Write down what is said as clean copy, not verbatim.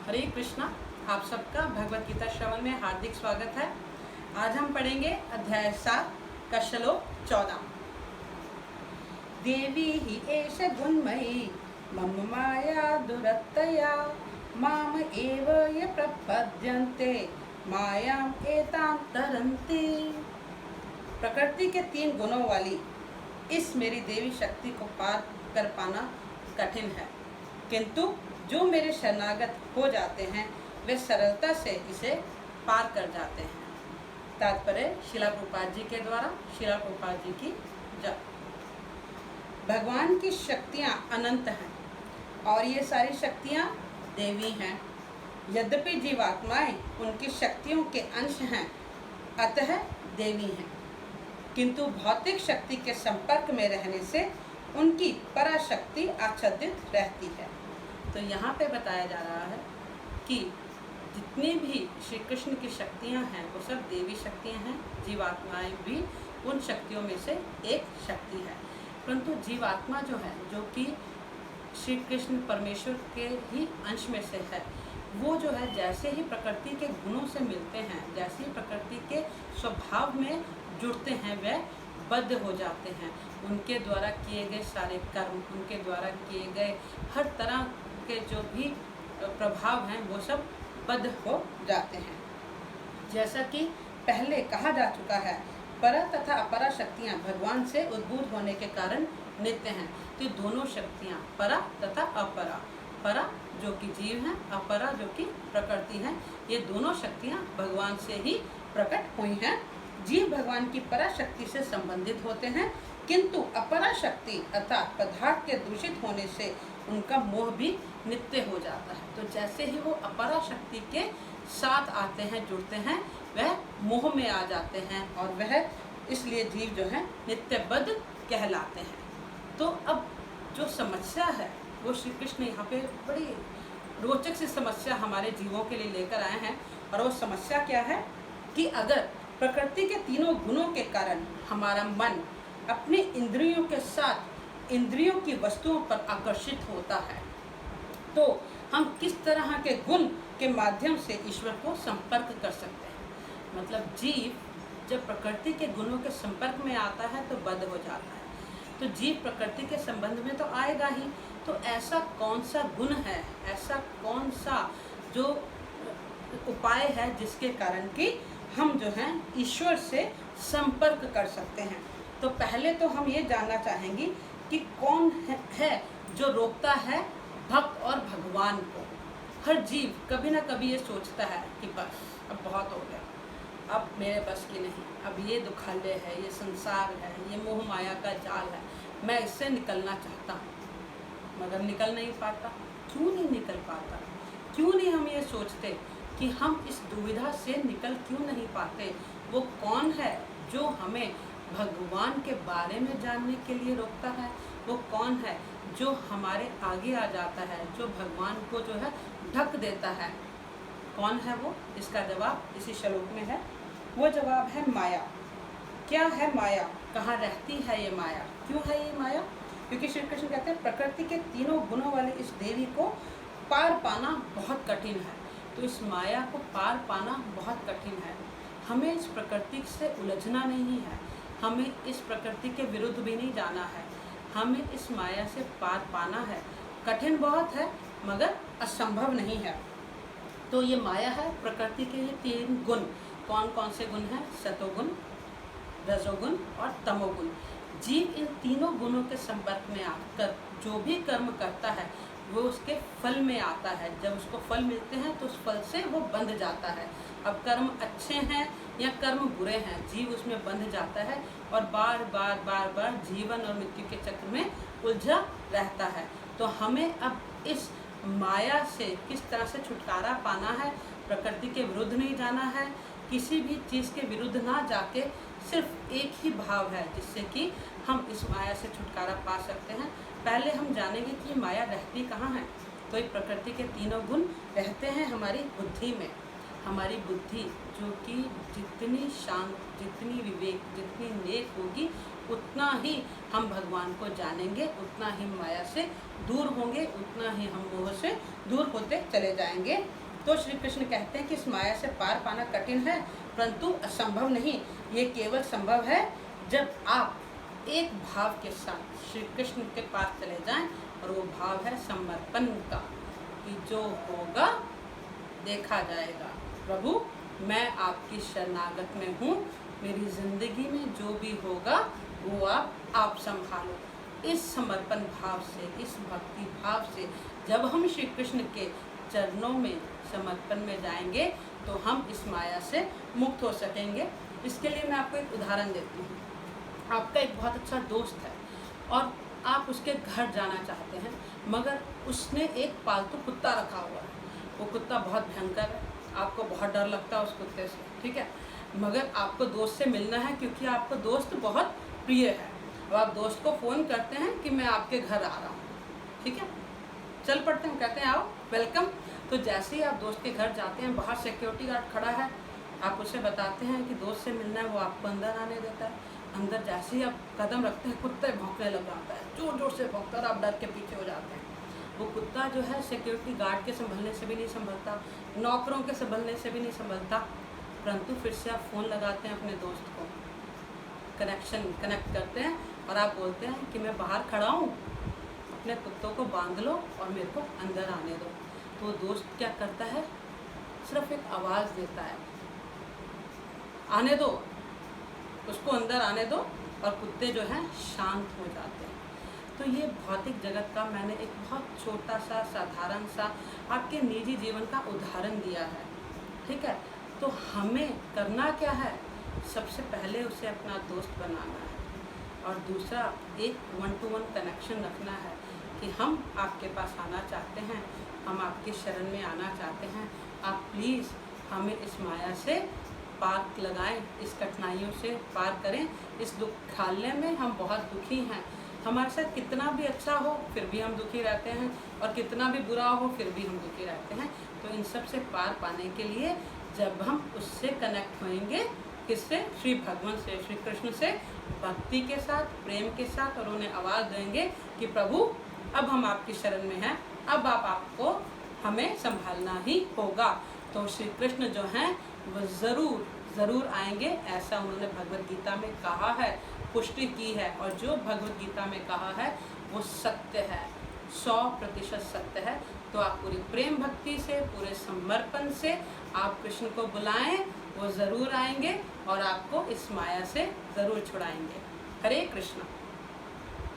हरे कृष्णा। आप सबका भगवत गीता श्रवण में हार्दिक स्वागत है। आज हम पढ़ेंगे अध्याय 7 का श्लोक 14। देवी ही एष गुणमयी मम माया दुरत्तया माम एव ये प्रपद्यन्ते मायाम एतां तरन्ति। प्रकृति के 3 गुणों वाली इस मेरी देवी शक्ति को पार कर पाना कठिन है, किंतु जो मेरे शरणागत हो जाते हैं वे सरलता से इसे पार कर जाते हैं। तात्पर्य शिला प्रभुपाद जी के द्वारा, शिला प्रभुपाद जी की जय। भगवान की शक्तियाँ अनंत हैं और ये सारी शक्तियाँ देवी हैं। यद्यपि जीवात्माएं उनकी शक्तियों के अंश हैं, अतः देवी हैं, किंतु भौतिक शक्ति के संपर्क में रहने से उनकी पराशक्ति आच्छादित रहती है। तो यहाँ पे बताया जा रहा है कि जितनी भी श्री कृष्ण की शक्तियाँ हैं वो सब देवी शक्तियाँ हैं। जीवात्माएं भी उन शक्तियों में से एक शक्ति है, परंतु जीवात्मा जो है, जो कि श्री कृष्ण परमेश्वर के ही अंश में से है, वो जो है जैसे ही प्रकृति के गुणों से मिलते हैं, जैसे ही प्रकृति के स्वभाव में जुड़ते हैं, वे बद्ध हो जाते हैं। उनके द्वारा किए गए सारे कर्म, उनके द्वारा किए गए हर तरह के जो भी प्रभाव हैं वो सब बद्ध हो जाते हैं। जैसा कि पहले कहा जा चुका है, परा तथा अपरा शक्तियाँ भगवान से उद्भूत होने के कारण नित्य हैं। तो दोनों शक्तियाँ परा तथा अपरा, परा जो कि जीव हैं, अपरा जो कि प्रकृति है, ये दोनों शक्तियाँ भगवान से ही प्रकट हुई हैं। जीव भगवान की पराशक्ति से संबंधित होते हैं, किंतु अपरा शक्ति अर्थात पदार्थ के दूषित होने से उनका मोह भी नित्य हो जाता है। तो जैसे ही वो अपरा शक्ति के साथ आते हैं, जुड़ते हैं, वह मोह में आ जाते हैं और वह इसलिए जीव जो है नित्यबद्ध कहलाते हैं। तो अब जो समस्या है वो श्री कृष्ण यहाँ पे बड़ी रोचक सी समस्या हमारे जीवों के लिए लेकर आए हैं। और वो समस्या क्या है कि अगर प्रकृति के तीनों गुणों के कारण हमारा मन अपने इंद्रियों के साथ इंद्रियों की वस्तुओं पर आकर्षित होता है, तो हम किस तरह के गुण के माध्यम से ईश्वर को संपर्क कर सकते हैं। मतलब जीव जब प्रकृति के गुणों के संपर्क में आता है तो बद्ध हो जाता है। तो जीव प्रकृति के संबंध में तो आएगा ही। तो ऐसा कौन सा गुण है, ऐसा कौन सा जो उपाय है जिसके कारण कि हम जो हैं ईश्वर से संपर्क कर सकते हैं। तो पहले तो हम ये जानना चाहेंगे कि कौन है जो रोकता है भक्त और भगवान को। हर जीव कभी ना कभी ये सोचता है कि बस अब बहुत हो गया, अब मेरे बस की नहीं, अब ये दुखालय है, ये संसार है, ये मोह माया का जाल है, मैं इससे निकलना चाहता हूँ, मगर निकल नहीं पाता। क्यों नहीं निकल पाता? क्यों नहीं हम ये सोचते कि हम इस दुविधा से निकल क्यों नहीं पाते? वो कौन है जो हमें भगवान के बारे में जानने के लिए रोकता है? वो कौन है जो हमारे आगे आ जाता है, जो भगवान को जो है ढक देता है? कौन है वो? इसका जवाब इसी श्लोक में है। वो जवाब है माया। क्या है माया? कहाँ रहती है ये माया? क्यों है ये माया? क्योंकि श्री कृष्ण कहते हैं प्रकृति के तीनों गुणों वाली इस देवी को पार पाना बहुत कठिन है। तो इस माया को पार पाना बहुत कठिन है। हमें इस प्रकृति से उलझना नहीं है, हमें इस प्रकृति के विरुद्ध भी नहीं जाना है, हमें इस माया से पार पाना है। कठिन बहुत है मगर असंभव नहीं है। तो ये माया है प्रकृति के ये 3 गुण। कौन कौन से गुण हैं? सतोगुण, रजोगुण और तमोगुण। जीव इन तीनों गुणों के संपर्क में आकर जो भी कर्म करता है वो उसके फल में आता है। जब उसको फल मिलते हैं तो उस फल से वो बंध जाता है। अब कर्म अच्छे हैं या कर्म बुरे हैं, जीव उसमें बंध जाता है और बार बार बार बार जीवन और मृत्यु के चक्र में उलझा रहता है। तो हमें अब इस माया से किस तरह से छुटकारा पाना है? प्रकृति के विरुद्ध नहीं जाना है, किसी भी चीज़ के विरुद्ध ना जाके सिर्फ एक ही भाव है जिससे कि हम इस माया से छुटकारा पा सकते हैं। पहले हम जानेंगे कि माया रहती कहाँ है। तो एक प्रकृति के तीनों गुण रहते हैं हमारी बुद्धि में, हमारी बुद्धि जो कि जितनी शांत, जितनी विवेक, जितनी नेक होगी, उतना ही हम भगवान को जानेंगे, उतना ही माया से दूर होंगे, उतना ही हम मोह से दूर होते चले जाएंगे। तो श्री कृष्ण कहते हैं कि इस माया से पार पाना कठिन है, परंतु असंभव नहीं। ये केवल संभव है जब आप एक भाव के साथ श्री कृष्ण के पास चले जाएं, और वो भाव है समर्पण का, कि जो होगा देखा जाएगा। प्रभु, मैं आपकी शरणागत में हूँ, मेरी ज़िंदगी में जो भी होगा वो आप संभालो। इस समर्पण भाव से, इस भक्ति भाव से जब हम श्री कृष्ण के चरणों में समर्पण में जाएंगे तो हम इस माया से मुक्त हो सकेंगे। इसके लिए मैं आपको एक उदाहरण देती हूँ। आपका एक बहुत अच्छा दोस्त है और आप उसके घर जाना चाहते हैं, मगर उसने एक पालतू कुत्ता रखा हुआ है। वो कुत्ता बहुत भयंकर है, आपको बहुत डर लगता है उस कुत्ते से, ठीक है, मगर आपको दोस्त से मिलना है क्योंकि आपको दोस्त बहुत प्रिय है। अब आप दोस्त को फ़ोन करते हैं कि मैं आपके घर आ रहा हूँ, ठीक है, चल पड़ते हैं, कहते हैं आओ, वेलकम। तो जैसे ही आप दोस्त के घर जाते हैं, बाहर सिक्योरिटी गार्ड खड़ा है, आप उसे बताते हैं कि दोस्त से मिलना है, वो आपको अंदर आने देता है। अंदर जैसे ही आप कदम रखते हैं, कुत्ता भौंकने लग जाता है, जोर जोर से भौंकता है, आप डर के पीछे हो जाते हैं। वो कुत्ता जो है सिक्योरिटी गार्ड के संभलने से भी नहीं संभलता, नौकरों के संभलने से भी नहीं संभलता, परंतु फिर से आप फ़ोन लगाते हैं अपने दोस्त को, कनेक्ट करते हैं और आप बोलते हैं कि मैं बाहर खड़ा हूँ, अपने कुत्तों को बांध लो और मेरे को अंदर आने दो। तो दोस्त क्या करता है, सिर्फ एक आवाज़ देता है, आने दो, उसको अंदर आने दो, और कुत्ते जो हैं शांत हो जाते हैं। तो ये भौतिक जगत का मैंने एक बहुत छोटा सा, साधारण सा आपके निजी जीवन का उदाहरण दिया है, ठीक है। तो हमें करना क्या है, सबसे पहले उसे अपना दोस्त बनाना है, और दूसरा एक 1-to-1 कनेक्शन रखना है कि हम आपके पास आना चाहते हैं, हम आपके शरण में आना चाहते हैं, आप प्लीज़ हमें इस माया से पार लगाएं, इस कठिनाइयों से पार करें। इस दुखालय में हम बहुत दुखी हैं, हमारे साथ कितना भी अच्छा हो फिर भी हम दुखी रहते हैं, और कितना भी बुरा हो फिर भी हम दुखी रहते हैं। तो इन सब से पार पाने के लिए जब हम उससे कनेक्ट होएंगे, किससे, श्री भगवान से, श्री कृष्ण से, भक्ति के साथ, प्रेम के साथ, और उन्हें आवाज़ देंगे कि प्रभु अब हम आपकी शरण में हैं, अब आपको हमें संभालना ही होगा। तो श्री कृष्ण जो हैं वो ज़रूर आएंगे, ऐसा उन्होंने भगवद गीता में कहा है, पुष्टि की है। और जो भगवद गीता में कहा है वो सत्य है, 100% सत्य है। तो आप पूरी प्रेम भक्ति से, पूरे समर्पण से आप कृष्ण को बुलाएं, वो ज़रूर आएंगे और आपको इस माया से ज़रूर छुड़ाएंगे। हरे कृष्ण।